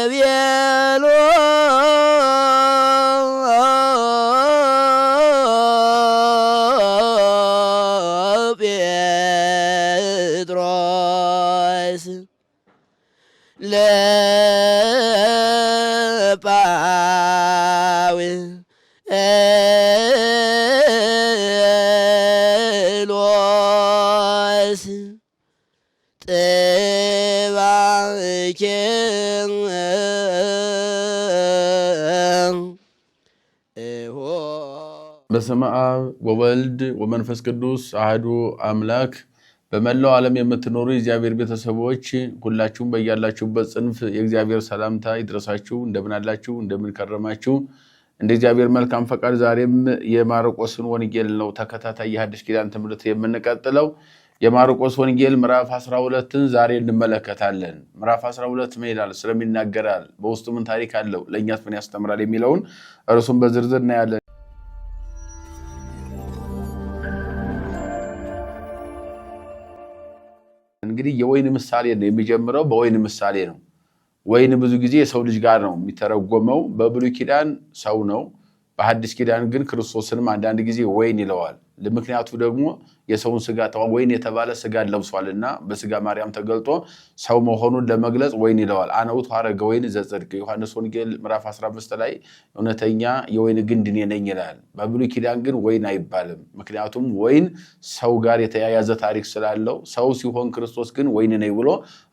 ቤሎ ጴጥሮስ ለጳውሎስ ጥባኬ በስመ አብ ወወልድ ወመንፈስ ቅዱስ አሐዱ አምላክ። በመላው ዓለም የምትኖሩ የእግዚአብሔር ቤተሰቦች ሁላችሁም በያላችሁበት ጽንፍ የእግዚአብሔር ሰላምታ ይድረሳችሁ። እንደምን አላችሁ? እንደምን ከረማችሁ? እንደ እግዚአብሔር መልካም ፈቃድ ዛሬም የማርቆስን ወንጌል ነው ተከታታይ የሐዲስ ኪዳን ትምህርት የምንቀጥለው። የማርቆስ ወንጌል ምዕራፍ 12ን ዛሬ እንመለከታለን። ምዕራፍ 12 ምን ይላል? ስለምን ይናገራል? በውስጡ ምን ታሪክ አለው? ለእኛስ ምን ያስተምራል? የሚለውን እርሱም በዝርዝር እናያለን። እንግዲህ የወይን ምሳሌ ነው የሚጀምረው። በወይን ምሳሌ ነው። ወይን ብዙ ጊዜ የሰው ልጅ ጋር ነው የሚተረጎመው። በብሉይ ኪዳን ሰው ነው፣ በሐዲስ ኪዳን ግን ክርስቶስንም አንዳንድ ጊዜ ወይን ይለዋል። ለምክንያቱ ደግሞ የሰውን ስጋ ወይን የተባለ ስጋ ለብሷልና በስጋ ማርያም ተገልጦ ሰው መሆኑን ለመግለጽ ወይን ይለዋል። አነ ውእቱ ሐረገ ወይን ዘጽድቅ ዮሐንስ ወንጌል ምዕራፍ 15 ላይ እውነተኛ የወይን ግንድ እኔ ነኝ ይላል። በብሉይ ኪዳን ግን ወይን አይባልም። ምክንያቱም ወይን ሰው ጋር የተያያዘ ታሪክ ስላለው፣ ሰው ሲሆን ክርስቶስ ግን ወይን ነኝ ብሎ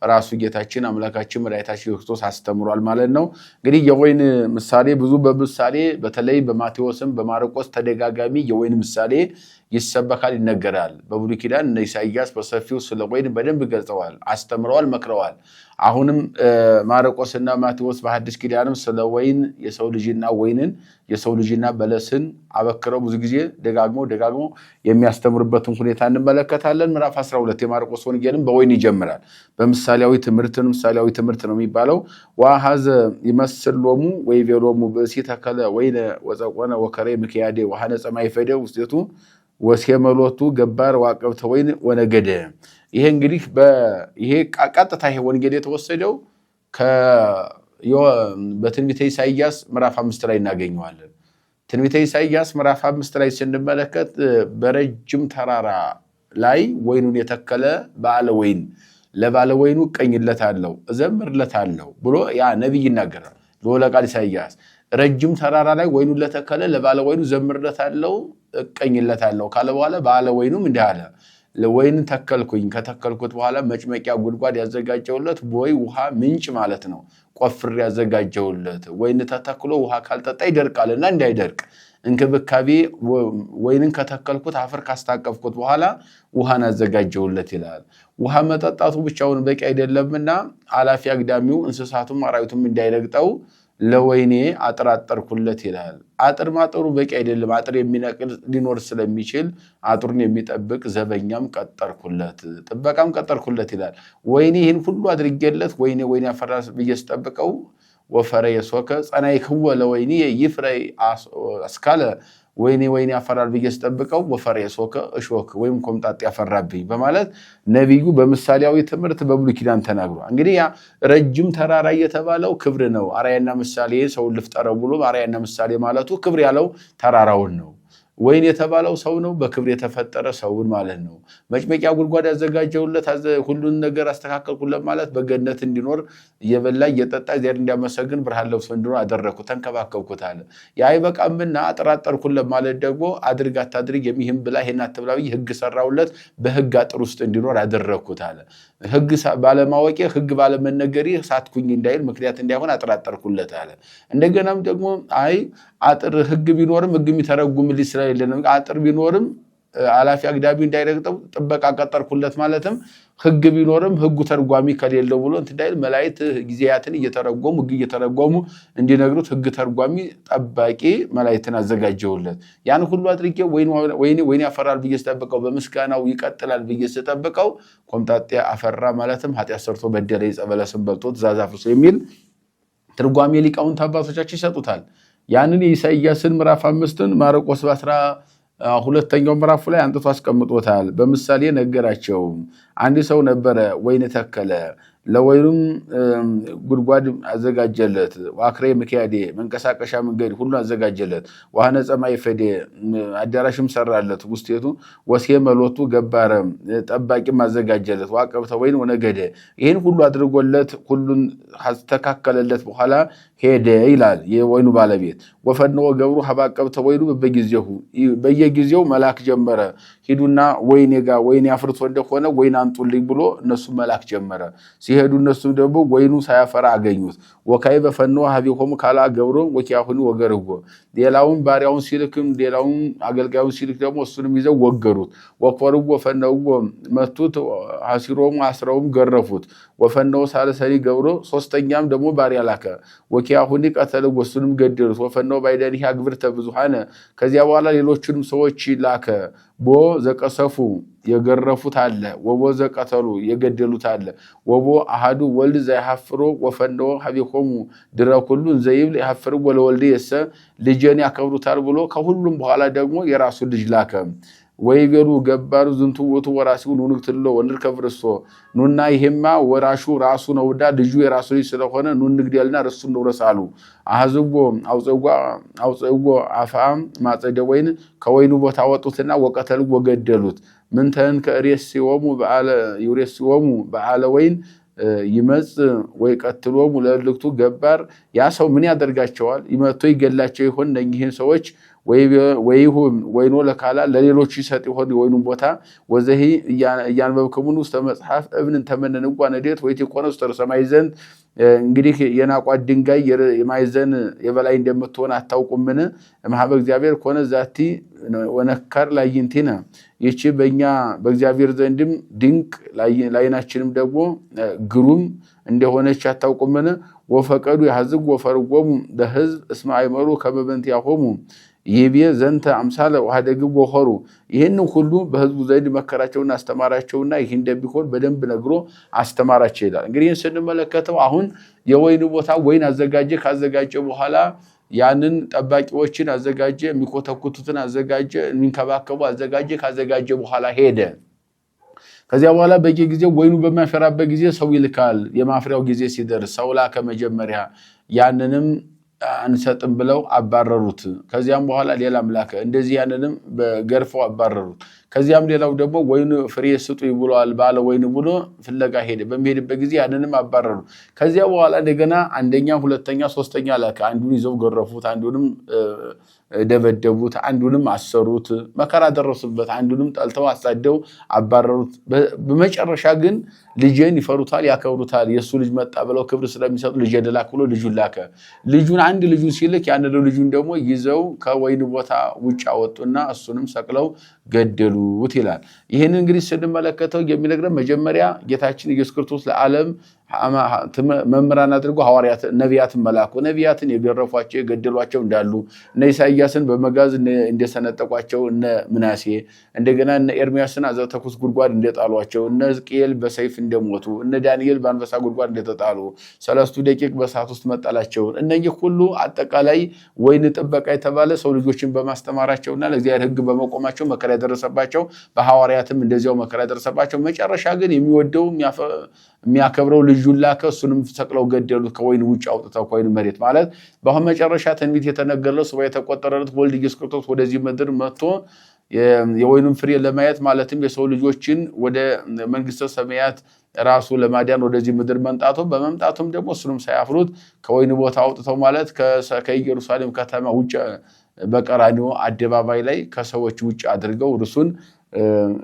ራሱ ጌታችን አምላካችን መድኃኒታችን ክርስቶስ አስተምሯል ማለት ነው። እንግዲህ የወይን ምሳሌ ብዙ በምሳሌ በተለይ በማቴዎስም በማርቆስ ተደጋጋሚ የወይን ምሳሌ ይሰበካል፣ ይነገራል። በብሉይ ኪዳን እነ ኢሳይያስ በሰፊው ስለ ወይን በደንብ ገልጸዋል፣ አስተምረዋል፣ መክረዋል። አሁንም ማርቆስና ማቴዎስ በሐዲስ ኪዳንም ስለ ወይን የሰው ልጅና ወይንን የሰው ልጅና በለስን አበክረው ብዙ ጊዜ ደጋግሞ የሚያስተምሩበትን ሁኔታ እንመለከታለን። ምዕራፍ 12 የማርቆስ ወንጌልም በወይን ይጀምራል። በምሳሌያዊ ትምህርት ነው የሚባለው። ወአኀዘ ይመስሎሙ ወይቤሎሙ ብእሲ ተከለ ወይነ ወፀቆነ ወከሬ ምክያዴ ወሐነጸ ማይፈደ ውስጤቱ ወሴመሎቱ ገባር ዋቀብተ ወይን ወነገደ። ይሄ እንግዲህ ይሄ ቀጥታ ይሄ ወንጌል የተወሰደው በትንቢተ ኢሳይያስ ምዕራፍ 5 ላይ እናገኘዋለን። ትንቢተ ኢሳይያስ ምዕራፍ 5 ላይ ስንመለከት በረጅም ተራራ ላይ ወይኑን የተከለ ባለ ወይን ለባለ ወይኑ እቀኝለታለሁ እዘምርለታለሁ ብሎ ያ ነብይ ይናገራል። ለወለ ቃል ኢሳይያስ ረጅም ተራራ ላይ ወይኑን ለተከለ ለባለ ወይኑ ዘምርለታለሁ እቀኝለታለሁ ካለ በኋላ ባለ ወይኑም እንዲህ አለ፣ ለወይን ተከልኩኝ፣ ከተከልኩት በኋላ መጭመቂያ ጉድጓድ ያዘጋጀውለት ቦይ ውሃ ምንጭ ማለት ነው ቆፍሬ ያዘጋጀውለት። ወይን ተተክሎ ውሃ ካልጠጣ ይደርቃልና እንዳይደርቅ እንክብካቤ ወይንን ከተከልኩት አፈር ካስታቀፍኩት በኋላ ውሃን አዘጋጀውለት ይላል። ውሃ መጠጣቱ ብቻውን በቂ አይደለምና አላፊ አግዳሚው እንስሳቱም አራዊቱም እንዳይረግጠው ለወይኔ አጥራጠርኩለት ይላል። አጥር ማጠሩ በቂ አይደለም። አጥር የሚነቅል ሊኖር ስለሚችል አጥሩን የሚጠብቅ ዘበኛም ቀጠርኩለት፣ ጥበቃም ቀጠርኩለት ይላል። ወይኔ ይህን ሁሉ አድርጌለት ወይኔ ያፈራ ብዬ ስጠብቀው ወፈረ የሶከ ጸናይክወ ለወይኔ ይፍረ አስካለ ወይኔ ያፈራል ብዬ ስጠብቀው ወፈረ የሶከ እሾክ ወይም ኮምጣጤ ያፈራብኝ በማለት ነቢዩ በምሳሌያዊ ትምህርት በብሉይ ኪዳን ተናግሯል። እንግዲህ ያ ረጅም ተራራ የተባለው ክብር ነው። አርአያና ምሳሌ ሰውን ልፍጠረው ብሎ አርአያና ምሳሌ ማለቱ ክብር ያለው ተራራውን ነው። ወይን የተባለው ሰው ነው፣ በክብር የተፈጠረ ሰውን ማለት ነው። መጭመቂያ ጉድጓድ ያዘጋጀውለት ሁሉን ነገር አስተካከልኩለት ማለት በገነት እንዲኖር እየበላ እየጠጣ እግዚአብሔር እንዲያመሰግን ብርሃን ለብሶ እንዲኖር አደረኩት፣ ተንከባከብኩት አለ። አይበቃምና አጠራጠርኩለት ማለት ደግሞ አድርግ አታድርግ የሚህም ብላ ይሄን አትብላ ብዬ ሕግ ሰራውለት በሕግ አጥር ውስጥ እንዲኖር አደረኩት አለ። ሕግ ባለማወቄ ሕግ ባለመነገሬ ሳትኩኝ እንዳይል ምክንያት እንዳይሆን አጠራጠርኩለት አለ። እንደገናም ደግሞ አጥር ሕግ ቢኖርም ሕግ የሚተረጉምልኝ ስለሌለም አጥር ቢኖርም አላፊ አግዳሚ እንዳይረግጠው ጥበቃ ቀጠርኩለት ማለትም ሕግ ቢኖርም ሕጉ ተርጓሚ ከሌለው ብሎ እንዳይል መላእክት ጊዜያትን እየተረጎሙ ሕግ እየተረጎሙ እንዲነግሩት ሕግ ተርጓሚ ጠባቂ መላእክትን አዘጋጀውለት። ያን ሁሉ አድርጌ ወይኔ ያፈራል ብዬ ስጠብቀው በምስጋናው ይቀጥላል ብዬ ስጠብቀው ኮምጣጤ አፈራ ማለትም ኃጢአት ሰርቶ በደለ ዕፀ በለስን በልቶ ትእዛዝ አፍርሶ የሚል ትርጓሜ ሊቃውንት አባቶቻችን ይሰጡታል። ያንን የኢሳይያስን ምዕራፍ 5ን ማርቆስ ሁለተኛው ምዕራፍ ላይ አንጥቶ አስቀምጦታል። በምሳሌ ነገራቸው። አንድ ሰው ነበረ፣ ወይን ተከለ፣ ለወይኑም ጉድጓድ አዘጋጀለት። ዋክሬ ምክያዴ መንቀሳቀሻ መንገድ ሁሉ አዘጋጀለት። ዋህነ ጸማይ ፈዴ አዳራሽም ሰራለት። ውስጤቱ ወሴ መሎቱ ገባረ ጠባቂም አዘጋጀለት። ዋቀብተ ወይን ወነገደ ይህን ሁሉ አድርጎለት ሁሉን አስተካከለለት። በኋላ ሄደ ይላል የወይኑ ባለቤት። ወፈነወ ገብሩ ሀባቀብተ ወይኑ በየጊዜው መላክ ጀመረ። ሂዱና ወይኔ ጋር ወይኔ አፍርቶ እንደሆነ ወይን አንጡልኝ ብሎ እነሱ መላክ ጀመረ። ሲሄዱ እነሱ ደግሞ ወይኑ ሳያፈራ አገኙት። ወካይ በፈነወ ሀቢሆሙ ካላ ገብሮ ወኪያሁኑ ወገርጎ ሌላውን ባሪያውን ሲልክም ሌላውን አገልጋዩን ሲልክ ደግሞ እሱንም ይዘው ወገሩት። ወኮርጎ ፈነውጎ መቱት። አሲሮሙ አስረውም ገረፉት። ወፈነወ ሳልሰኒ ገብሮ ሶስተኛም ደግሞ ባሪያ ላከ። ወኪያሁኒ ቀተለው እሱንም ገደሉት። ወፈነወ ባይደኒህ አግብርተ ብዙሃነ ከዚያ በኋላ ሌሎችንም ሰዎች ላከ። ቦ ዘቀሰፉ የገረፉት አለ። ወቦ ዘቀተሉ የገደሉት አለ። ወቦ አሃዱ ወልድ ዘይሐፍሮ ወፈነወ ሀቢሆሙ ድረ ኩሉ ዘይብል ያሐፍር ወለወልድ የሰ ልጄን ያከብሩታል ብሎ ከሁሉም በኋላ ደግሞ የራሱ ልጅ ላከ። ወይቤሉ ገባሩ ዝንቱ ወቱ ወራሲው ኑንክትሎ ወንርከብ ርሶ ኑና ይሄማ ወራሹ ራሱ ነውዳ ልጁ የራሱ ልጅ ስለሆነ ኑን ንግደልና ርሱን ነውረሳሉ። አህዝቦ አውፀጎ አፋም ማጸደ ወይን ከወይኑ ቦታ ወጡትና ወቀተሉ ወገደሉት። ምንተን ከሬሲዮሙ በአለ ዩሬሲዮሙ በአለ ወይን ይመጽ ወይ ቀትሎሙ ለልክቱ ገባር ያ ሰው ምን ያደርጋቸዋል? ይመቶ ይገላቸው ይሆን? እነኚህን ሰዎች ወይሁም ወይኖ ለካላ ለሌሎች ይሰጥ ይሆን የወይኑን ቦታ? ወዘሂ እያንበብክሙን ውስተ መጽሐፍ እብንን ተመነንጓ ነዴት ወይት የኮነ ውስተ ሰማይ ዘንድ እንግዲህ የናቋት ድንጋይ የማይዘን የበላይ እንደምትሆን አታውቁምን? ማህበ እግዚአብሔር ኮነ ዛቲ ወነካር ላይንቲነ ይቺ በእኛ በእግዚአብሔር ዘንድም ድንቅ ላይናችንም ደግሞ ግሩም እንደሆነች አታውቁምን? ወፈቀዱ ያህዝግ ወፈርጎሙ ለህዝብ እስመ አይመሩ ከመበንት ያሆሙ ይቤ ዘንተ አምሳለ ወሃደግብ ወሆሩ ይህን ሁሉ በህዝቡ ዘንድ መከራቸውና አስተማራቸውና ይህ እንደሚሆን በደንብ ነግሮ አስተማራቸው ይላል። እንግዲህ ስንመለከተው አሁን የወይኑ ቦታ ወይን አዘጋጀ። ካዘጋጀ በኋላ ያንን ጠባቂዎችን አዘጋጀ፣ የሚኮተኩቱትን አዘጋጀ፣ የሚንከባከቡ አዘጋጀ። ካዘጋጀ በኋላ ሄደ። ከዚያ በኋላ በየጊዜው ወይኑ በሚያፈራበት ጊዜ ሰው ይልካል። የማፍሪያው ጊዜ ሲደርስ ሰው ላከ መጀመሪያ። ያንንም አንሰጥም ብለው አባረሩት። ከዚያም በኋላ ሌላም ላከ። እንደዚህ ያንንም በገርፈው አባረሩት። ከዚያም ሌላው ደግሞ ወይኑ ፍሬ ስጡ ይብሏል ባለ ወይኑ ብሎ ፍለጋ ሄደ። በሚሄድበት ጊዜ ያንንም አባረሩ። ከዚያ በኋላ እንደገና አንደኛ፣ ሁለተኛ፣ ሶስተኛ ላከ። አንዱን ይዘው ገረፉት፣ አንዱንም ደበደቡት፣ አንዱንም አሰሩት፣ መከራ ደረሱበት። አንዱንም ጠልተው አሳደው አባረሩት። በመጨረሻ ግን ልጄን ይፈሩታል፣ ያከብሩታል፣ የሱ ልጅ መጣ ብለው ክብር ስለሚሰጡ ልጄን ላክ ብሎ ልጁን ላከ። አንድ ልጁን ሲልክ ያንን ልጁን ደግሞ ይዘው ከወይኑ ቦታ ውጭ አወጡና እሱንም ሰቅለው ገደሉት ይላል። ይህን እንግዲህ ስንመለከተው የሚነግረን መጀመሪያ ጌታችን ኢየሱስ ክርስቶስ ለዓለም መምህራን አድርጎ ሐዋርያት ነቢያትን መላኩ። ነቢያትን የገረፏቸው የገደሏቸው እንዳሉ እነ ኢሳይያስን በመጋዝ እንደሰነጠቋቸው እነ ምናሴ፣ እንደገና እነ ኤርሚያስን አዘተኩስ ጉድጓድ እንደጣሏቸው፣ እነ ሕዝቅኤል በሰይፍ እንደሞቱ፣ እነ ዳንኤል በአንበሳ ጉድጓድ እንደተጣሉ፣ 3 ደቂቅ በእሳት ውስጥ መጣላቸውን እነኚህ ሁሉ አጠቃላይ ወይን ጥበቃ የተባለ ሰው ልጆችን በማስተማራቸውና ለእግዚአብሔር ሕግ በመቆማቸው መከራ የደረሰባቸው፣ በሐዋርያትም እንደዚያው መከራ የደረሰባቸው፣ መጨረሻ ግን የሚወደው የሚያከብረው ልጁን ላከ። እሱንም ሰቅለው ገደሉት፣ ከወይን ውጭ አውጥተው ከወይን መሬት ማለት በአሁን መጨረሻ ትንቢት የተነገረው ሱባኤ የተቆጠረለት ወልድ ኢየሱስ ክርስቶስ ወደዚህ ምድር መጥቶ የወይኑን ፍሬ ለማየት ማለትም የሰው ልጆችን ወደ መንግስተ ሰማያት ራሱ ለማዳን ወደዚህ ምድር በመምጣቱም ደግሞ እሱንም ሳያፍሩት ከወይኑ ቦታ አውጥተው ማለት ከኢየሩሳሌም ከተማ ውጭ በቀራንዮ አደባባይ ላይ ከሰዎች ውጭ አድርገው እርሱን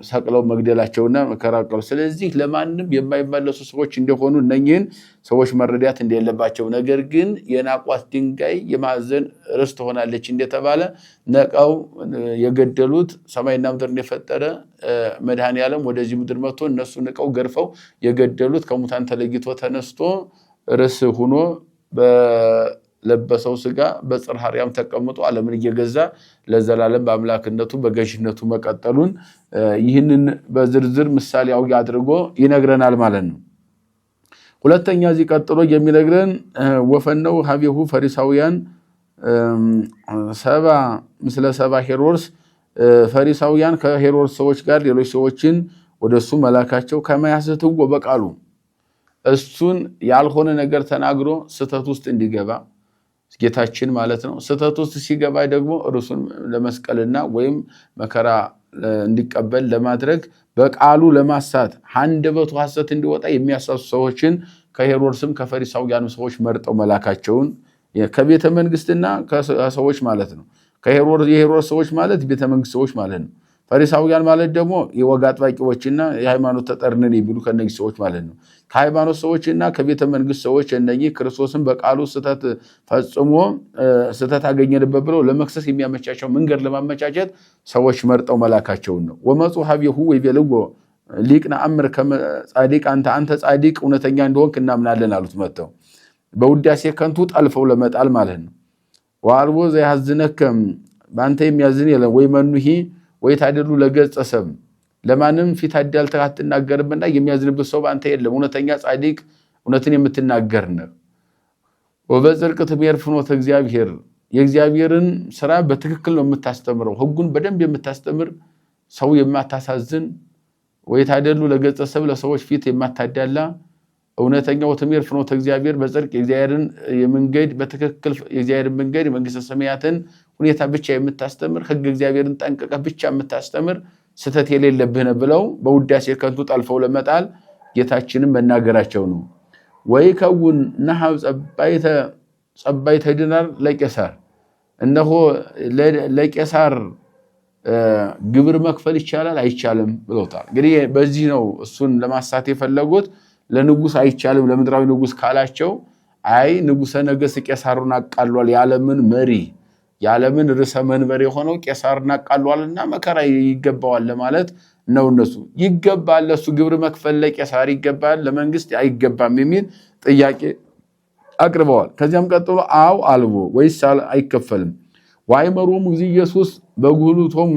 ሰቅለው መግደላቸውና መከራቀሉ። ስለዚህ ለማንም የማይመለሱ ሰዎች እንደሆኑ እነኚህን ሰዎች መረዳት እንደሌለባቸው፣ ነገር ግን የናቋት ድንጋይ የማዕዘን ርስት ሆናለች እንደተባለ ነቀው የገደሉት ሰማይና ምድርን የፈጠረ መድኃኔዓለም ወደዚህ ምድር መጥቶ እነሱ ንቀው ገርፈው የገደሉት ከሙታን ተለይቶ ተነስቶ ርስ ሆኖ ለበሰው ስጋ በጽርሐ አርያም ተቀምጦ ዓለምን እየገዛ ለዘላለም በአምላክነቱ በገዥነቱ መቀጠሉን ይህንን በዝርዝር ምሳሌያዊ አድርጎ ይነግረናል ማለት ነው። ሁለተኛ እዚህ ቀጥሎ የሚነግረን ወፈነው ሀቤሁ ፈሪሳውያን ምስለ ሰባ ሄሮድስ ፈሪሳውያን ከሄሮድስ ሰዎች ጋር ሌሎች ሰዎችን ወደሱ መላካቸው ከማያስተው በቃሉ እሱን ያልሆነ ነገር ተናግሮ ስተት ውስጥ እንዲገባ ጌታችን ማለት ነው። ስተት ውስጥ ሲገባ ደግሞ እርሱን ለመስቀልና ወይም መከራ እንዲቀበል ለማድረግ በቃሉ ለማሳት አንደበቱ ሐሰት እንዲወጣ የሚያሳሱ ሰዎችን ከሄሮድስም ከፈሪሳውያንም ሰዎች መርጠው መላካቸውን ከቤተ መንግስትና ከሰዎች ማለት ነው። የሄሮድስ ሰዎች ማለት ቤተ መንግስት ሰዎች ማለት ነው። ፈሪሳውያን ማለት ደግሞ የወግ አጥባቂዎችና የሃይማኖት ተጠርነን የሚሉ ከነዚህ ሰዎች ማለት ነው። ከሃይማኖት ሰዎችና ከቤተ መንግስት ሰዎች እነኚህ ክርስቶስን በቃሉ ስተት ፈጽሞ ስተት አገኘንበት ብለው ለመክሰስ የሚያመቻቸው መንገድ ለማመቻቸት ሰዎች መርጠው መላካቸውን ነው። ወመፁ ሀቤሁ ወይቤልዎ ሊቅ ነአምር ከመ ጻዲቅ አንተ ጻዲቅ እውነተኛ እንደሆንክ እናምናለን አሉት። መጥተው በውዳሴ ከንቱ ጠልፈው ለመጣል ማለት ነው። ወአልቦ ዘያዝነከ በአንተ የሚያዝን የለም ወይ መኑሂ ወይ ታደሉ ለገጸ ሰብ ለማንም ፊት አዳልተህ አትናገርምና የሚያዝንበት ሰው በአንተ የለም። እውነተኛ ጻዲቅ እውነትን የምትናገር ነህ። ወበጽድቅ ትሜር ፍኖተ እግዚአብሔር የእግዚአብሔርን ስራ በትክክል ነው የምታስተምረው። ህጉን በደንብ የምታስተምር ሰው የማታሳዝን ወይ ታደሉ ለገጸ ሰብ ለሰዎች ፊት የማታዳላ እውነተኛው ትሜር ፍኖተ እግዚአብሔር በጽድቅ የእግዚአብሔርን መንገድ በትክክል የእግዚአብሔርን መንገድ መንግስተ ሰማያትን ሁኔታ ብቻ የምታስተምር ህግ እግዚአብሔርን ጠንቅቀህ ብቻ የምታስተምር ስተት የሌለብህ ነው ብለው በውዳሴ ከንቱ ጠልፈው ለመጣል ጌታችንን መናገራቸው ነው። ወይ ከውን ነሐብ ጸባይተ ዲናር ለቄሳር እነሆ ለቄሳር ግብር መክፈል ይቻላል አይቻልም ብለውታል። እንግዲህ በዚህ ነው እሱን ለማሳት የፈለጉት። ለንጉስ አይቻልም ለምድራዊ ንጉስ ካላቸው አይ ንጉሰ ነገሥት ቄሳሩን አቃሏል ያለምን መሪ ያለምን ርዕሰ መንበር የሆነው ቄሳርን አቃሏልና መከራ ይገባዋል ለማለት ነው። እነሱ ይገባል ለሱ ግብር መክፈል ለቄሳር ይገባል ለመንግስት አይገባም የሚል ጥያቄ አቅርበዋል። ከዚያም ቀጥሎ አው አልቦ ወይስ አይከፈልም ዋይመሮሙ እግዚእ ኢየሱስ በጉህሉቶም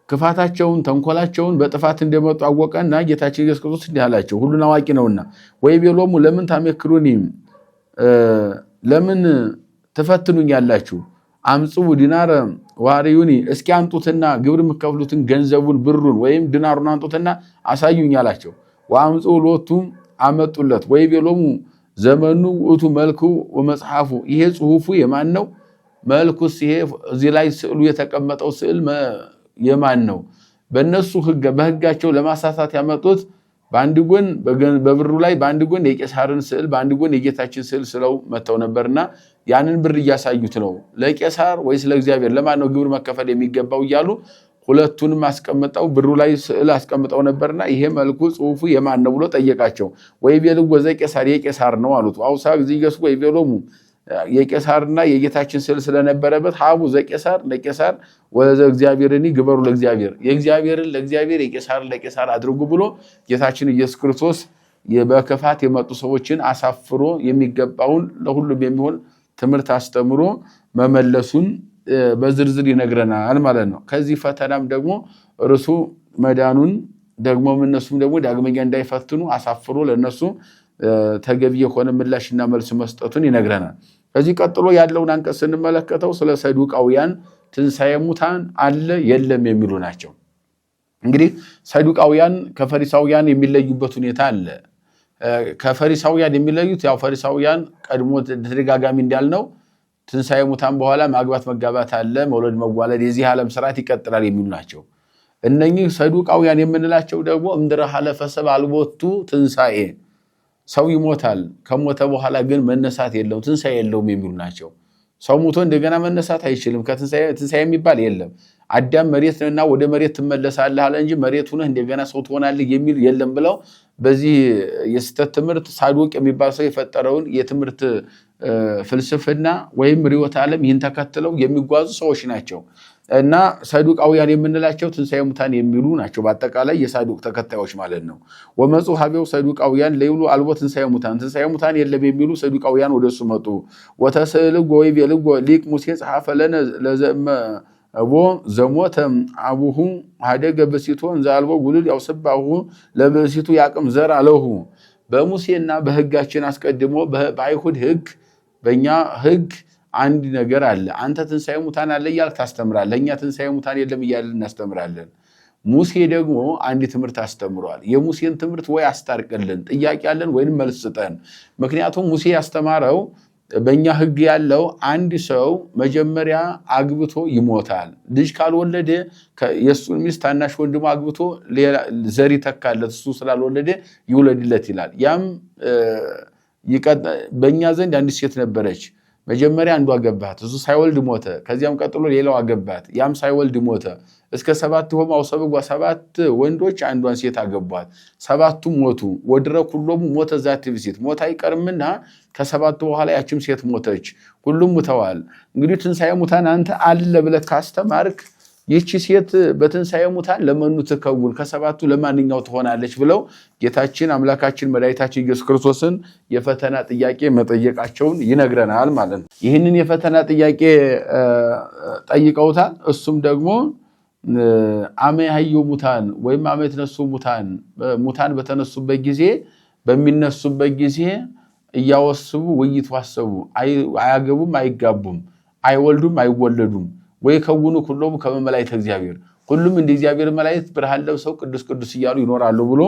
ክፋታቸውን ተንኮላቸውን በጥፋት እንደመጡ አወቀና ጌታችን ኢየሱስ ክርስቶስ እንዲህ አላቸው ሁሉን አዋቂ ነውና ወይቤሎሙ ለምን ታመክሩኒ ለምን ትፈትኑኛላችሁ አምጽኡ ዲናረ ዋሪዩኒ እስኪ አንጡትና ግብር የምትከፍሉትን ገንዘቡን ብሩን ወይም ዲናሩን አንጡትና አሳዩኝ አላቸው። ወአምጽኡ ሎቱ አመጡለት ወይቤሎሙ ዘመኑ ውእቱ መልኩ ወመጽሐፉ ይሄ ጽሁፉ የማን ነው? መልኩስ ይሄ እዚህ ላይ ስዕሉ የተቀመጠው ስዕል የማን ነው? በእነሱ በህጋቸው ለማሳሳት ያመጡት በአንድ ጎን በብሩ ላይ በአንድ ጎን የቄሳርን ስዕል በአንድ ጎን የጌታችን ስዕል ስለው መተው ነበርና ያንን ብር እያሳዩት ነው። ለቄሳር ወይስ ለእግዚአብሔር ለማን ነው ግብር መከፈል የሚገባው እያሉ ሁለቱንም አስቀምጠው ብሩ ላይ ስዕል አስቀምጠው ነበርና ይሄ መልኩ ጽሁፉ የማን ነው ብሎ ጠየቃቸው። ወይቤልዎ ዘቄሳር የቄሳር ነው አሉት። አውሳ እግዚእ ኢየሱስ ወይቤሎሙ የቄሳርና የጌታችን ስዕል ስለነበረበት ሀቡ ዘቄሳር ለቄሳር ወዘ እግዚአብሔርኒ ግበሩ ለእግዚአብሔር የእግዚአብሔርን ለእግዚአብሔር የቄሳርን ለቄሳር አድርጉ ብሎ ጌታችን ኢየሱስ ክርስቶስ በክፋት የመጡ ሰዎችን አሳፍሮ የሚገባውን ለሁሉም የሚሆን ትምህርት አስተምሮ መመለሱን በዝርዝር ይነግረናል ማለት ነው። ከዚህ ፈተናም ደግሞ እርሱ መዳኑን ደግሞ እነሱም ደግሞ ዳግመኛ እንዳይፈትኑ አሳፍሮ ለነሱ ተገቢ የሆነ ምላሽና መልስ መስጠቱን ይነግረናል። ከዚህ ቀጥሎ ያለውን አንቀጽ ስንመለከተው ስለ ሰዱቃውያን ትንሣኤ ሙታን አለ የለም የሚሉ ናቸው። እንግዲህ ሰዱቃውያን ከፈሪሳውያን የሚለዩበት ሁኔታ አለ። ከፈሪሳውያን የሚለዩት ያው ፈሪሳውያን ቀድሞ ተደጋጋሚ እንዳልነው ትንሣኤ ሙታን በኋላ ማግባት መጋባት አለ፣ መውለድ መዋለድ የዚህ ዓለም ስርዓት ይቀጥላል የሚሉ ናቸው። እነኚህ ሰዱቃውያን የምንላቸው ደግሞ እምድረ ሐለፈ ሰብእ አልቦቱ ትንሣኤ ሰው ይሞታል ከሞተ በኋላ ግን መነሳት የለውም ትንሣኤ የለውም የሚሉ ናቸው። ሰው ሞቶ እንደገና መነሳት አይችልም ትንሣኤ የሚባል የለም። አዳም መሬት ነውና ወደ መሬት ትመለሳለህ አለ እንጂ መሬት ሆነህ እንደገና ሰው ትሆናለህ የሚል የለም ብለው በዚህ የስተት ትምህርት ሳዱቅ የሚባል ሰው የፈጠረውን የትምህርት ፍልስፍና ወይም ርዕዮተ ዓለም ይህን ተከትለው የሚጓዙ ሰዎች ናቸው። እና ሰዱቃውያን የምንላቸው ትንሣኤ ሙታን የሚሉ ናቸው። በአጠቃላይ የሳዱቅ ተከታዮች ማለት ነው። ወመፁ ሀቤው ሰዱቃውያን ለይብሉ አልቦ ትንሣኤ ሙታን የለም የሚሉ ሰዱቃውያን ወደሱ መጡ። ወተስእልዎ ወይቤልዎ ሊቅ ሙሴ ጸሐፈ ለነ ለዘእመ አቦ ዘሞተ አቡሁ ሀደገ ብእሲቶ እንዘ አልቦ ጉልድ ያውስባሁ ለብእሲቱ ያቅም ዘር አለሁ። በሙሴና በህጋችን አስቀድሞ በአይሁድ ህግ በእኛ ህግ አንድ ነገር አለ። አንተ ትንሣኤ ሙታን አለ እያልክ ታስተምራለህ፣ እኛ ትንሣኤ ሙታን የለም እያልን እናስተምራለን። ሙሴ ደግሞ አንድ ትምህርት አስተምሯል። የሙሴን ትምህርት ወይ አስታርቅልን፣ ጥያቄ ያለን ወይንም መልስ ስጠን። ምክንያቱም ሙሴ ያስተማረው በእኛ ሕግ ያለው አንድ ሰው መጀመሪያ አግብቶ ይሞታል። ልጅ ካልወለደ የእሱን ሚስት ታናሽ ወንድሙ አግብቶ ዘር ይተካለት፣ እሱ ስላልወለደ ይውለድለት ይላል። ያም በእኛ ዘንድ አንድ ሴት ነበረች። መጀመሪያ አንዱ አገባት፣ እሱ ሳይወልድ ሞተ። ከዚያም ቀጥሎ ሌላው አገባት፣ ያም ሳይወልድ ሞተ። እስከ 7 ሆማው ሰብጓ 7 ወንዶች አንዷን ሴት አገቧት። 7ቱም ሞቱ። ወድረ ኩሎሙ ሞተ ዛቲ ብእሲት፣ ሞት አይቀርምና ከ7ቱ በኋላ ያችም ሴት ሞተች። ሁሉም ሙተዋል። እንግዲህ ትንሣኤ ሙታን አንተ አለ ብለህ ካስተማርክ ይህቺ ሴት በትንሣኤ ሙታን ለመኑ ትከውን፣ ከ7ቱ ለማንኛው ትሆናለች ብለው ጌታችን አምላካችን መድኃኒታችን ኢየሱስ ክርስቶስን የፈተና ጥያቄ መጠየቃቸውን ይነግረናል ማለት ነው። ይህንን የፈተና ጥያቄ ጠይቀውታል። እሱም ደግሞ አመ ያህዩ ሙታን ወይም አመ የተነሱ ሙታን፣ ሙታን በተነሱበት ጊዜ በሚነሱበት ጊዜ እያወስቡ ወይትዋሰቡ፣ አያገቡም አይጋቡም፣ አይወልዱም አይወለዱም፣ ወይ ከውኑ ሁሉም ከመላእክተ እግዚአብሔር፣ ሁሉም እንደ እግዚአብሔር መላእክት ብርሃን ለብሰው ቅዱስ ቅዱስ እያሉ ይኖራሉ ብሎ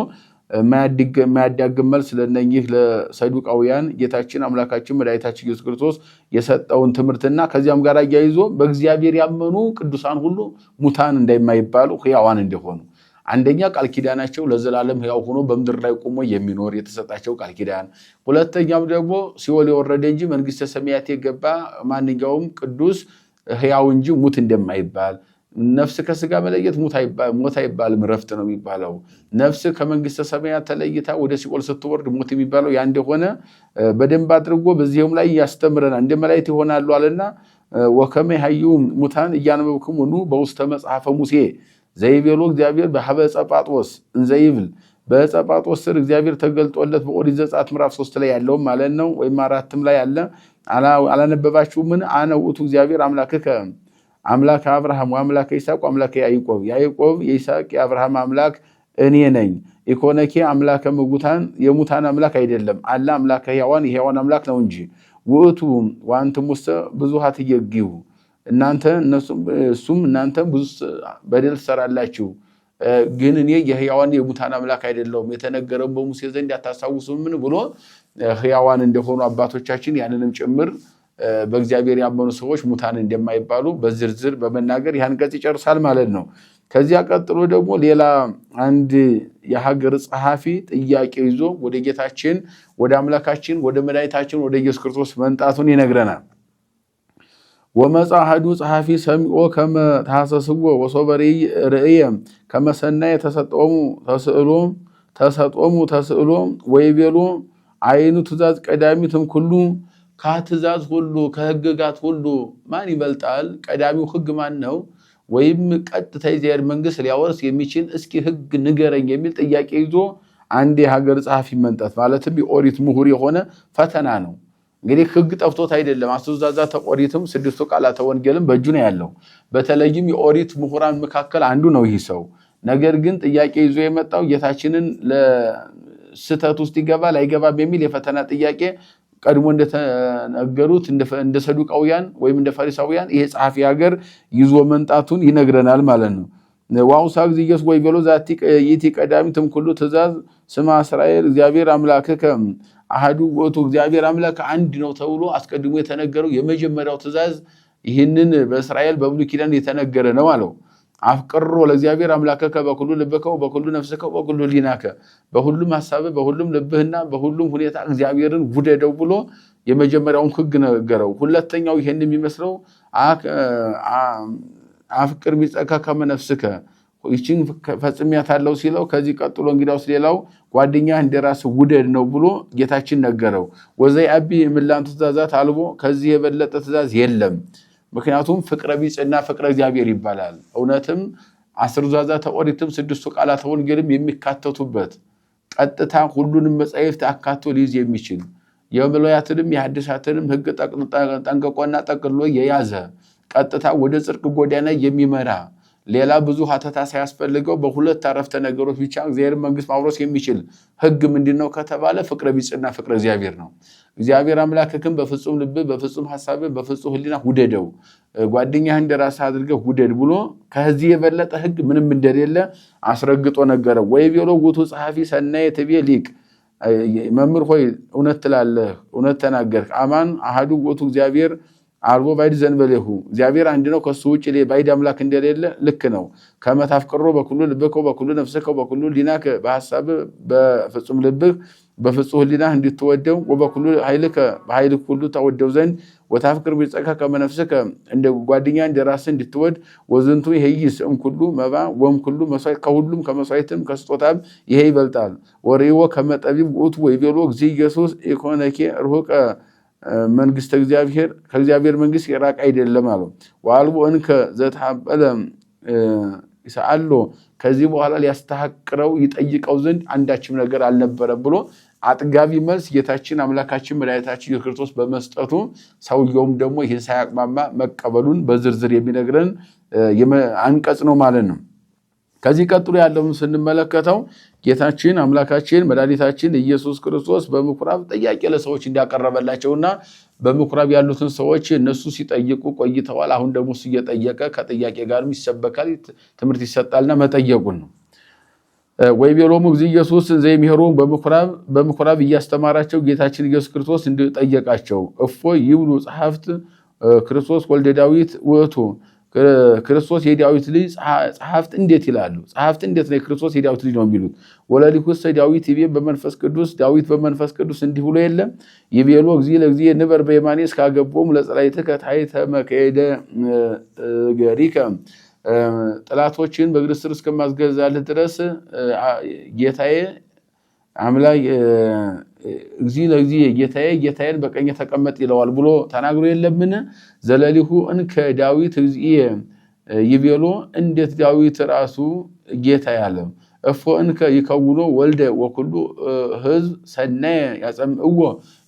የማያዳግም መልስ ለእነኚህ ለሰዱቃውያን ጌታችን አምላካችን መድኃኒታችን ኢየሱስ ክርስቶስ የሰጠውን ትምህርትና ከዚያም ጋር አያይዞ በእግዚአብሔር ያመኑ ቅዱሳን ሁሉ ሙታን እንደማይባሉ ሕያዋን እንደሆኑ፣ አንደኛ ቃል ኪዳናቸው ለዘላለም ሕያው ሆኖ በምድር ላይ ቆሞ የሚኖር የተሰጣቸው ቃል ኪዳን፣ ሁለተኛም ደግሞ ሲኦል የወረደ እንጂ መንግስተ ሰማያት የገባ ማንኛውም ቅዱስ ሕያው እንጂ ሙት እንደማይባል፣ ነፍስ ከስጋ መለየት ሞት አይባልም ረፍት ነው የሚባለው። ነፍስ ከመንግስተ ሰማያት ተለይታ ወደ ሲኦል ስትወርድ ሞት የሚባለው ያ እንደሆነ በደንብ አድርጎ በዚህም ላይ ያስተምረናል። እንደ መላእክት ይሆናሉ አለና ወከመ ያህዩ ሙታን እያነበብክሙ ኑ በውስተ መጽሐፈ ሙሴ ዘይቤሎ እግዚአብሔር በሀበ ዕፀ ጳጦስ እንዘይብል፣ በዕፀ ጳጦስ ስር እግዚአብሔር ተገልጦለት በኦሪት ዘጸአት ምዕራፍ 3 ላይ ያለውም ማለት ነው፣ ወይም 4ም ላይ ያለ አላነበባችሁምን? አነ ውእቱ እግዚአብሔር አምላክከ አምላክ አብርሃም ወአምላክ ይስሐቅ ወአምላክ ያዕቆብ፣ ያዕቆብ የይስሐቅ የአብርሃም አምላክ እኔ ነኝ። ኢኮነኬ አምላከ ሙታን፣ የሙታን አምላክ አይደለም፣ አለ አምላከ ሕያዋን የሕያዋን አምላክ ነው እንጂ። ውእቱ ወአንትሙሰ ብዙኃት ትጌጊሁ፣ እናንተ እሱም እናንተ ብዙ በደል ትሰራላችሁ፣ ግን እኔ የሕያዋን የሙታን አምላክ አይደለሁም፣ የተነገረው በሙሴ ዘንድ አታስታውሱምን ብሎ ሕያዋን እንደሆኑ አባቶቻችን ያንንም ጭምር በእግዚአብሔር ያመኑ ሰዎች ሙታን እንደማይባሉ በዝርዝር በመናገር ያን ገጽ ይጨርሳል ማለት ነው። ከዚያ ቀጥሎ ደግሞ ሌላ አንድ የሀገር ጸሐፊ ጥያቄ ይዞ ወደ ጌታችን ወደ አምላካችን ወደ መድኃኒታችን ወደ ኢየሱስ ክርስቶስ መምጣቱን ይነግረናል። ወመጻ አሐዱ ጸሐፊ ሰሚዖ ከመ ተሐሰስዎ ወሶበ ርእየ ከመ ሰናየ ተሰጦሙ ተስእሎ ወይቤሎ አይኑ ትእዛዝ ቀዳሚትም ኩሉ፣ ከትእዛዝ ሁሉ ከህግጋት ሁሉ ማን ይበልጣል? ቀዳሚው ህግ ማን ነው? ወይም ቀጥታ የእግዚአብሔር መንግስት ሊያወርስ የሚችል እስኪ ህግ ንገረኝ የሚል ጥያቄ ይዞ አንድ የሀገር ጸሐፊ መንጠት ማለትም የኦሪት ምሁር የሆነ ፈተና ነው። እንግዲህ ህግ ጠፍቶት አይደለም። 10 ትእዛዛተ ኦሪትም 6 ቃላተ ወንጌልም በእጁ ነው ያለው። በተለይም የኦሪት ምሁራን መካከል አንዱ ነው ይህ ሰው። ነገር ግን ጥያቄ ይዞ የመጣው ጌታችንን ለስተት ውስጥ ይገባል አይገባም የሚል የፈተና ጥያቄ ቀድሞ እንደተነገሩት እንደ ሰዱቃውያን ወይም እንደ ፈሪሳውያን ይሄ ጸሐፊ ሀገር ይዞ መንጣቱን ይነግረናል ማለት ነው። ዋውሳ ጊዜ ኢየሱስ ወይ ብሎ ዛቲ ይእቲ ቀዳሚትም ኩሉ ትእዛዝ ስማ እስራኤል እግዚአብሔር አምላክከ አሐዱ ውእቱ፣ እግዚአብሔር አምላክ አንድ ነው ተብሎ አስቀድሞ የተነገረው የመጀመሪያው ትእዛዝ ይህንን በእስራኤል በብሉይ ኪዳን የተነገረ ነው አለው። አፍቅሮ ለእግዚአብሔር አምላክከ በኩሉ ልብከ በኩሉ ነፍስከ በኩሉ ሕሊናከ፣ በሁሉም ሐሳብ በሁሉም ልብህና በሁሉም ሁኔታ እግዚአብሔርን ውደደው ብሎ የመጀመሪያውን ህግ ነገረው። ሁለተኛው ይሄን የሚመስለው አፍቅር ቢጸከ ከመ ነፍስከ፣ ይህችን ፈጽሜያታለሁ ሲለው ከዚህ ቀጥሎ እንግዲያውስ ሌላው ጓደኛ እንደራስ ውደድ ነው ብሎ ጌታችን ነገረው። ወዘይአቢ እምላንቱ ትእዛዛት አልቦ፣ ከዚህ የበለጠ ትእዛዝ የለም። ምክንያቱም ፍቅረ ቢጽና ፍቅረ እግዚአብሔር ይባላል። እውነትም 10 ትእዛዛተ ኦሪትም 6 ቃላተ ወንጌልም የሚካተቱበት ቀጥታ ሁሉንም መጻሕፍት አካቶ ሊይዝ የሚችል የብሉያትንም የሐዲሳትንም ህግ ጠንቅቆና ጠቅልሎ የያዘ ቀጥታ ወደ ጽድቅ ጎዳና የሚመራ ሌላ ብዙ ሀተታ ሳያስፈልገው በሁለት አረፍተ ነገሮች ብቻ እግዚአብሔር መንግስት ማውረስ የሚችል ህግ ምንድነው ከተባለ ፍቅረ ቢጽና ፍቅረ እግዚአብሔር ነው። እግዚአብሔር አምላክህን በፍጹም ልብ በፍጹም ሐሳብ በፍጹም ህሊና ውደደው ጓደኛህን እንደራስህ አድርገህ ውደድ ብሎ ከዚህ የበለጠ ህግ ምንም እንደሌለ አስረግጦ ነገረ። ወይ ቢሎ ውቱ ጸሐፊ ሰናየ ትቤ ሊቅ መምህር ሆይ እውነት ትላለህ እውነት ተናገርክ አማን አሐዱ ውእቱ እግዚአብሔር አልቦ ባይድ ዘንበለሁ እግዚአብሔር አንድ ነው ከሱ ውጭ ባይድ አምላክ እንደሌለ ልክ ነው። ከመታፍቅሮ በኩሉ ልብከ በኩሉ ነፍስከ በኩሉ ሊናከ በሐሳብ በፍጹም ልብህ በፍጹም ህሊናህ እንድትወደው ወበኩሉ ኃይልከ በኃይልህ ሁሉ ተወደው ዘንድ ወታፍቅር ቢጸካ ከመነፍስከ እንደ ጓደኛ እንደራስህ እንድትወድ ወዝንቱ ይሄይስ እምኩሉ መባ ወምኩሉ መስዋዕት ከሁሉም ከመስዋዕትም ከስጦታም ይሄ ይበልጣል። ወሪዎ ከመጠቢብ ውእቱ ወይቤሎ እግዚእ ኢየሱስ ኢኮነኬ ርሁቀ መንግስተ እግዚአብሔር ከእግዚአብሔር መንግስት የራቅ አይደለም አለው። ወአልቦ እንከ ዘተሐበለ ይሰአሎ ከዚህ በኋላ ሊያስተሐቅረው ይጠይቀው ዘንድ አንዳችም ነገር አልነበረም ብሎ አጥጋቢ መልስ ጌታችን አምላካችን መድኃኒታችን ኢየሱስ ክርስቶስ በመስጠቱ ሰውየውም ደግሞ ይህን ሳያቅማማ መቀበሉን በዝርዝር የሚነግረን አንቀጽ ነው ማለት ነው። ከዚህ ቀጥሎ ያለውን ስንመለከተው ጌታችን አምላካችን መድኃኒታችን ኢየሱስ ክርስቶስ በምኩራብ ጥያቄ ለሰዎች እንዲያቀርበላቸውና በምኩራብ ያሉትን ሰዎች እነሱ ሲጠይቁ ቆይተዋል። አሁን ደግሞ እሱ እየጠየቀ ከጥያቄ ጋርም ይሰበካል ትምህርት ይሰጣልና መጠየቁን ነው። ወይቤሎሙ እግዚእ ኢየሱስ ዘይምሄሩ በምኩራብ እያስተማራቸው ጌታችን ኢየሱስ ክርስቶስ እንዲጠየቃቸው እፎ ይብሉ ጸሐፍት ክርስቶስ ወልደ ዳዊት ውእቱ ክርስቶስ የዳዊት ልጅ ጸሐፍት እንዴት ይላሉ? ጸሐፍት እንዴት ነው ክርስቶስ የዳዊት ልጅ ነው የሚሉት? ወለሊኩስ ዳዊት ይቤ በመንፈስ ቅዱስ ዳዊት በመንፈስ ቅዱስ እንዲህ ብሎ የለም ይቤሎ እግዚእ ለእግዚእ ንበር በየማኔ እስካገቦሙ ለጸላእትከ ታሕተ መክየደ ገሪከ ጠላቶችን በእግር ስር እስከማስገዛልህ ድረስ ጌታዬ አምላክ እግዚእ ለእግዚእ ጌታዬን በቀኝ ተቀመጥ ይለዋል ብሎ ተናግሮ የለምን? ዘለሊሁ እንከ ዳዊት እግዚእ ይቤሎ እንዴት ዳዊት ራሱ ጌታ ያለው እፎ እንከ ይከውኖ ወልደ ወኩሉ ሕዝብ ሰናየ ያጸምዕዎ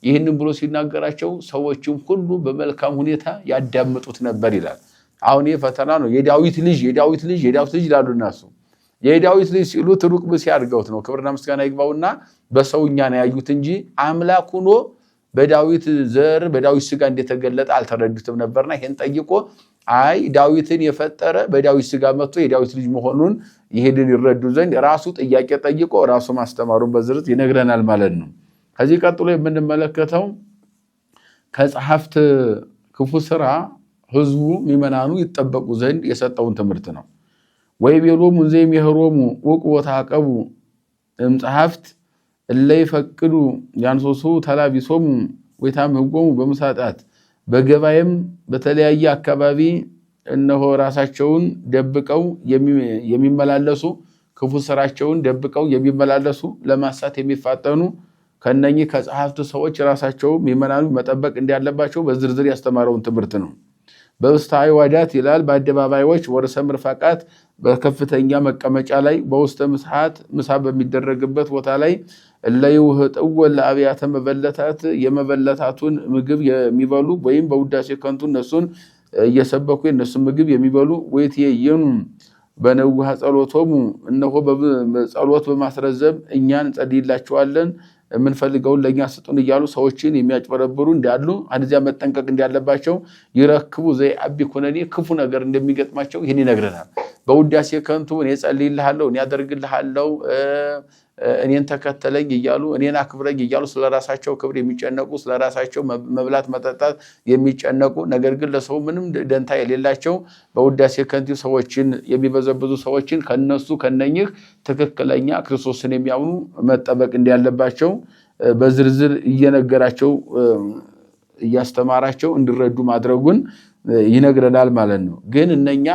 ይህንን ብሎ ሲናገራቸው ሰዎችም ሁሉ በመልካም ሁኔታ ያዳምጡት ነበር ይላል። አሁን ይህ ፈተና ነው። የዳዊት ልጅ ይላሉ እናሱ የዳዊት ልጅ ሲሉት ሩቅ ብእሲ አድርገውት ነው። ክብርና ምስጋና ይግባውና በሰውኛ ነው ያዩት እንጂ አምላክ ሆኖ በዳዊት ዘር በዳዊት ስጋ እንደተገለጠ አልተረዱትም ነበርና ይሄን ጠይቆ አይ ዳዊትን የፈጠረ በዳዊት ስጋ መጥቶ የዳዊት ልጅ መሆኑን ይሄንን ይረዱ ዘንድ ራሱ ጥያቄ ጠይቆ ራሱ ማስተማሩን በዝርዝር ይነግረናል ማለት ነው። ከዚህ ቀጥሎ የምንመለከተው ከጸሐፍት ክፉ ስራ ህዝቡ ሚመናኑ ይጠበቁ ዘንድ የሰጠውን ትምህርት ነው። ወይቤሎሙ ዘይምሄሮሙ ውቁ ወታቀቡ እምጸሐፍት እለ ይፈቅዱ ያንሶሱ ተላቢሶሙ ወይታምህጎሙ በመሳጣት በገባይም በተለያየ አካባቢ እነሆ ራሳቸውን ደብቀው የሚመላለሱ ክፉ ስራቸውን ደብቀው የሚመላለሱ ለማሳት የሚፋጠኑ ከነኚህ ከጸሐፍት ሰዎች ራሳቸው ሚመናኑ መጠበቅ እንዳለባቸው በዝርዝር ያስተማረውን ትምህርት ነው። በውስተ አዕዋዳት ይላል በአደባባዮች ወርሰ ምርፋቃት በከፍተኛ መቀመጫ ላይ በውስተ ምስሐት ምሳ በሚደረግበት ቦታ ላይ ለይውህጥዎ ለአብያተ መበለታት የመበለታቱን ምግብ የሚበሉ ወይም በውዳሴ ከንቱ እነሱን እየሰበኩ የነሱን ምግብ የሚበሉ ወይትየኑ በነውሃ ጸሎቶሙ እነሆ በጸሎት በማስረዘም እኛን እንጸልይላቸዋለን የምንፈልገውን ለኛ ስጡን እያሉ ሰዎችን የሚያጭበረብሩ እንዳሉ አዲያ መጠንቀቅ እንዳለባቸው ይረክቡ ዘይአቢ ኩነኔ ክፉ ነገር እንደሚገጥማቸው ይሄን ይነግረናል። በውዳሴ ከንቱ እኔ ጸልይልሃለሁ እኔ አደርግልሃለሁ እኔን ተከተለኝ እያሉ እኔን አክብረኝ እያሉ ስለራሳቸው ክብር የሚጨነቁ ስለራሳቸው መብላት መጠጣት የሚጨነቁ ነገር ግን ለሰው ምንም ደንታ የሌላቸው በውዳሴ ከንቱ ሰዎችን የሚበዘብዙ ሰዎችን ከነሱ ከነኚህ ትክክለኛ ክርስቶስን የሚያምኑ መጠበቅ እንዳለባቸው በዝርዝር እየነገራቸው እያስተማራቸው እንዲረዱ ማድረጉን ይነግረናል ማለት ነው። ግን እነኛ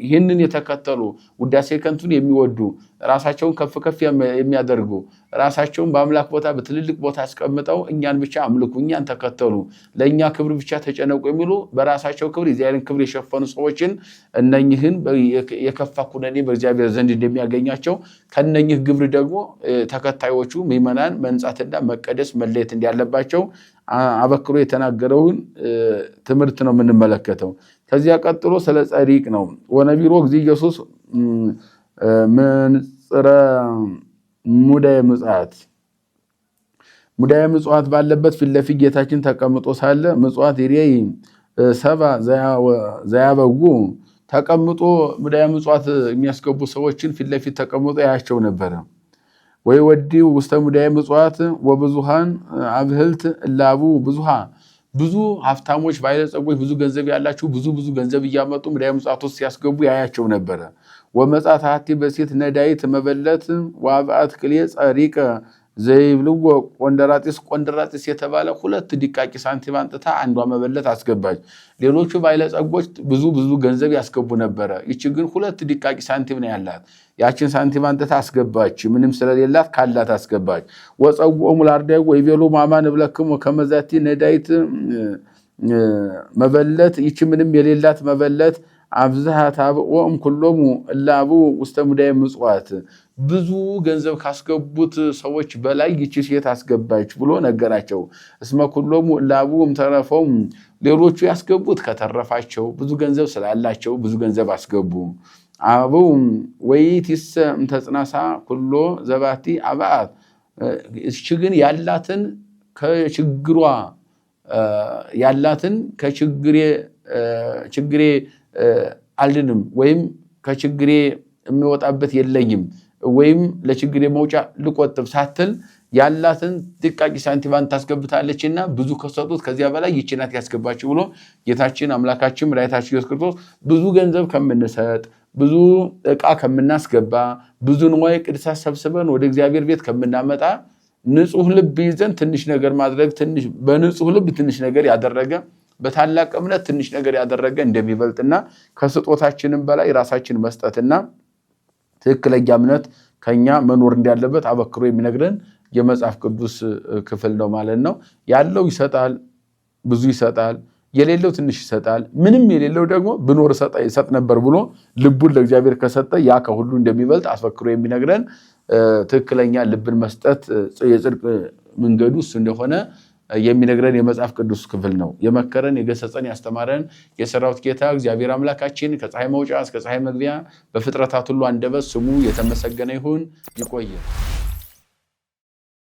ይህንን የተከተሉ ውዳሴ ከንቱን የሚወዱ ራሳቸውን ከፍ ከፍ የሚያደርጉ ራሳቸውን በአምላክ ቦታ በትልልቅ ቦታ አስቀምጠው እኛን ብቻ አምልኩ እኛን ተከተሉ ለኛ ክብር ብቻ ተጨነቁ የሚሉ በራሳቸው ክብር የእግዚአብሔርን ክብር የሸፈኑ ሰዎችን እነኚህን የከፋ ኩነኔ በእግዚአብሔር ዘንድ እንደሚያገኛቸው ከነኚህ ግብር ደግሞ ተከታዮቹ ምዕመናን መንጻትና መቀደስ መለየት እንዳለባቸው አበክሮ የተናገረውን ትምህርት ነው የምንመለከተው። ከዚያ ቀጥሎ ስለ ጸዲቅ ነው። ወነቢሮ ጊዜ ኢየሱስ ምንጽረ ሙዳየ ምጽአት ሙዳየ ምጽዋት ባለበት ፊት ለፊት ጌታችን ተቀምጦ ሳለ ምጽዋት ይሬይ ሰባ ዘያበጉ ተቀምጦ ሙዳየ ምጽዋት የሚያስገቡ ሰዎችን ፊት ለፊት ተቀምጦ ያያቸው ነበረ። ወይ ወዲው ውስተ ሙዳየ ምጽዋት ወብዙሃን አብህልት እላቡ ብዙሃ ብዙ ሀብታሞች ባለጸጎች ብዙ ገንዘብ ያላቸው ብዙ ገንዘብ እያመጡ ሙዳየ ምጽዋት ውስጥ ሲያስገቡ ያያቸው ነበረ። ወመጻት ሀቲ በሴት ነዳይት መበለት ወአብአት ቅሌ ጸሪቀ ዘይብልዎ ቆንደራጢስ የተባለ 2 ዲቃቂ ሳንቲም አንጥታ አንዷ መበለት አስገባች። ሌሎቹ ባለጸጎች ብዙ ገንዘብ ያስገቡ ነበረ። ይቺ ግን 2 ዲቃቂ ሳንቲም ነው ያላት። ያችን ሳንቲም አንጥታ አስገባች። ምንም ስለሌላት ካላት አስገባች። ወጸውዖሙ ለአርዳኢ ወይቤሎ ማማን እብለክሙ ከመዛቲ ነዳይት መበለት ይቺ ምንም የሌላት መበለት አብዛሃት አብኦም ኩሎሙ እላቡ ውስተ ሙዳየ ምጽዋት ብዙ ገንዘብ ካስገቡት ሰዎች በላይ ይቺ ሴት አስገባች ብሎ ነገራቸው። እስመ ኩሎሙ እላቡም ተረፈው ሌሎቹ ያስገቡት ከተረፋቸው ብዙ ገንዘብ ስላላቸው ብዙ ገንዘብ አስገቡ። አበው ወይቲስ ተጽናሳ ኩሎ ዘባቲ አባአት እሺ ግን ያላትን ከችግሬ አልድንም ወይም ከችግሬ የሚወጣበት የለኝም ወይም ለችግሬ መውጫ ልቆጥብ ሳትል ያላትን ጥቃቂ ሳንቲም ታስገብታለችና ብዙ ከሰጡት ከዚያ በላይ ይችናት ያስገባችሁ ብሎ ጌታችን አምላካችን መድኃኒታችን ኢየሱስ ክርስቶስ ብዙ ገንዘብ ከምንሰጥ ብዙ ዕቃ ከምናስገባ ብዙ ንዋየ ቅድሳት ሰብስበን ወደ እግዚአብሔር ቤት ከምናመጣ ንጹህ ልብ ይዘን ትንሽ ነገር ማድረግ በንጹህ ልብ ትንሽ ነገር ያደረገ በታላቅ እምነት ትንሽ ነገር ያደረገ እንደሚበልጥና ከስጦታችንም በላይ ራሳችን መስጠትና ትክክለኛ እምነት ከኛ መኖር እንዳለበት አበክሮ የሚነግረን የመጽሐፍ ቅዱስ ክፍል ነው ማለት ነው። ያለው ይሰጣል፣ ብዙ ይሰጣል፣ የሌለው ትንሽ ይሰጣል፣ ምንም የሌለው ደግሞ ብኖር ይሰጥ ነበር ብሎ ልቡን ለእግዚአብሔር ከሰጠ ያ ከሁሉ እንደሚበልጥ አስፈክሮ የሚነግረን ትክክለኛ ልብን መስጠት የጽድቅ መንገዱ እሱ እንደሆነ የሚነግረን የመጽሐፍ ቅዱስ ክፍል ነው። የመከረን የገሰጸን ያስተማረን የሰራዊት ጌታ እግዚአብሔር አምላካችን ከፀሐይ መውጫ እስከ ፀሐይ መግቢያ በፍጥረታት ሁሉ አንደበት ስሙ የተመሰገነ ይሁን። ይቆየ